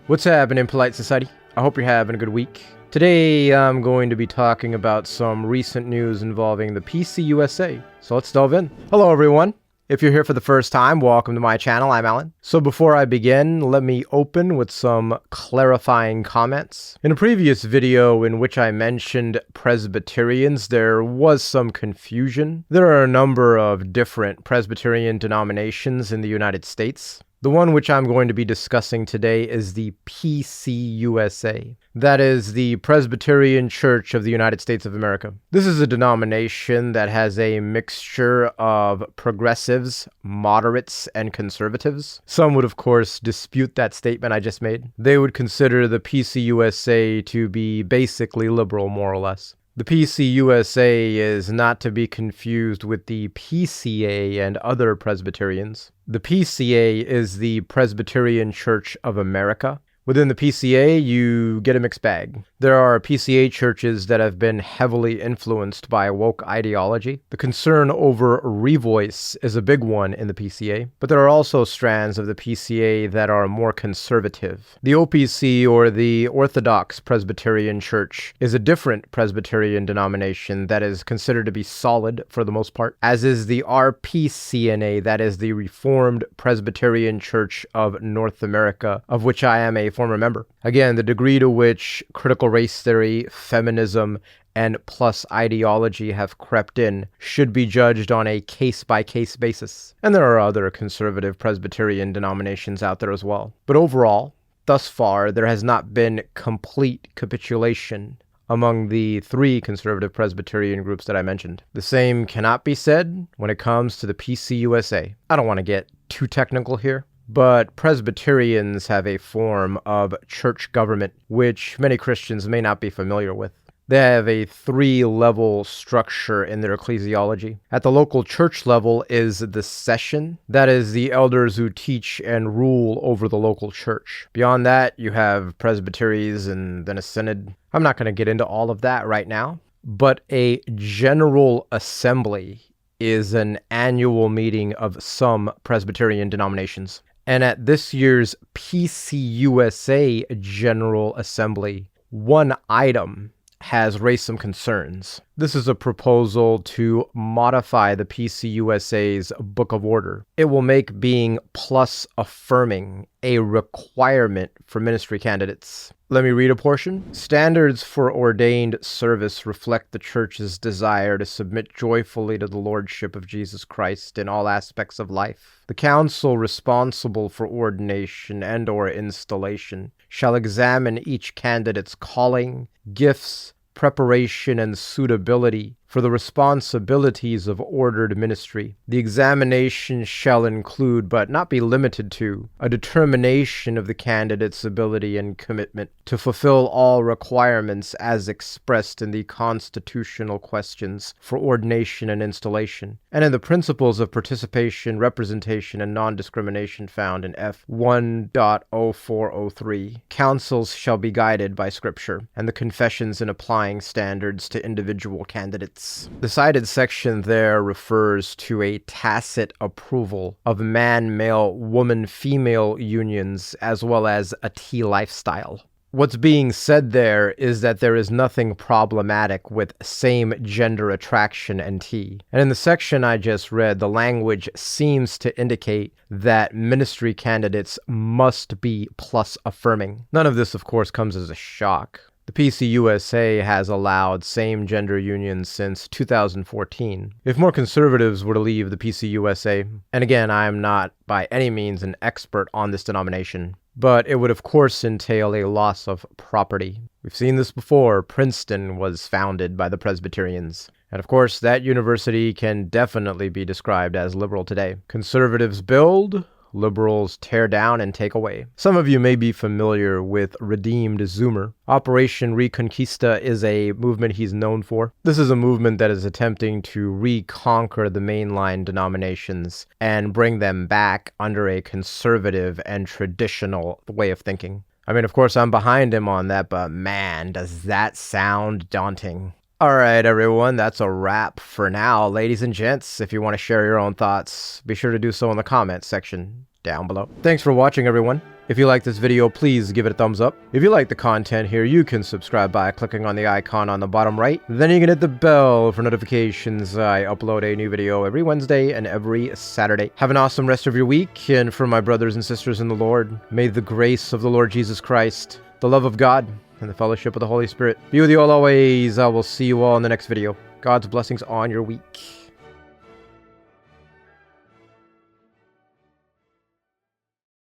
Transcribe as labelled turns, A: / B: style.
A: What's happening, polite society? I hope you're having a good week. Today, I'm going to be talking about some recent news involving the PCUSA. So let's delve in. Hello, everyone. If you're here for the first time, welcome to my channel. I'm Alan. So before I begin, let me open with some clarifying comments. In a previous video in which I mentioned Presbyterians, there was some confusion. There are a number of different Presbyterian denominations in the United States. The one which I'm going to be discussing today is the PCUSA. That is the Presbyterian Church of the United States of America. This is a denomination that has a mixture of progressives, moderates, and conservatives. Some would, of course, dispute that statement I just made. They would consider the PCUSA to be basically liberal, more or less. The PCUSA is not to be confused with the PCA and other Presbyterians. The PCA is the Presbyterian Church of America. Within the PCA, you get a mixed bag. There are PCA churches that have been heavily influenced by woke ideology. The concern over revoice is a big one in the PCA, but there are also strands of the PCA that are more conservative. The OPC, or the Orthodox Presbyterian Church, is a different Presbyterian denomination that is considered to be solid for the most part, as is the RPCNA, that is the Reformed Presbyterian Church of North America, of which I am a former member. Again, the degree to which critical race theory, feminism, and plus ideology have crept in should be judged on a case-by-case basis. And there are other conservative Presbyterian denominations out there as well. But overall, thus far, there has not been complete capitulation among the three conservative Presbyterian groups that I mentioned. The same cannot be said when it comes to the PCUSA. I don't want to get too technical here, but Presbyterians have a form of church government which many Christians may not be familiar with. They have a three-level structure in their ecclesiology. At the local church level is the session. That is the elders who teach and rule over the local church. Beyond that, you have presbyteries and then a synod. I'm not going to get into all of that right now, but a general assembly is an annual meeting of some Presbyterian denominations. And at this year's PCUSA General Assembly, one item has raised some concerns. This is a proposal to modify the PCUSA's Book of Order. It will make being plus affirming a requirement for ministry candidates. Let me read a portion. Standards for ordained service reflect the church's desire to submit joyfully to the lordship of Jesus Christ in all aspects of life. The council responsible for ordination and/or installation shall examine each candidate's calling, gifts, preparation, and suitability for the responsibilities of ordered ministry. The examination shall include, but not be limited to, a determination of the candidate's ability and commitment to fulfill all requirements as expressed in the constitutional questions for ordination and installation, and in the principles of participation, representation, and non-discrimination found in F 1.0403. Councils shall be guided by Scripture and the confessions in applying standards to individual candidates. The cited section there refers to a tacit approval of man-male, woman-female unions as well as a T lifestyle. What's being said there is that there is nothing problematic with same-gender attraction and T. And in the section I just read, the language seems to indicate that ministry candidates must be plus affirming. None of this, of course, comes as a shock. The PCUSA has allowed same-gender unions since 2014. If more conservatives were to leave the PCUSA, and again, I am not by any means an expert on this denomination, but it would of course entail a loss of property. We've seen this before. Princeton was founded by the Presbyterians. And of course, that university can definitely be described as liberal today. Conservatives build, liberals tear down and take away. Some of you may be familiar with Redeemed Zoomer. Operation Reconquista is a movement he's known for. This is a movement that is attempting to reconquer the mainline denominations and bring them back under a conservative and traditional way of thinking. I mean, of course, I'm behind him on that, but man, does that sound daunting. Alright everyone, that's a wrap for now. Ladies and gents, if you want to share your own thoughts, be sure to do so in the comments section down below. Thanks for watching everyone. If you like this video, please give it a thumbs up. If you like the content here, you can subscribe by clicking on the icon on the bottom right. Then you can hit the bell for notifications. I upload a new video every Wednesday and every Saturday. Have an awesome rest of your week, and for my brothers and sisters in the Lord, may the grace of the Lord Jesus Christ, the love of God, and the fellowship of the Holy Spirit be with you all always. I will see you all in the next video. God's blessings on your week.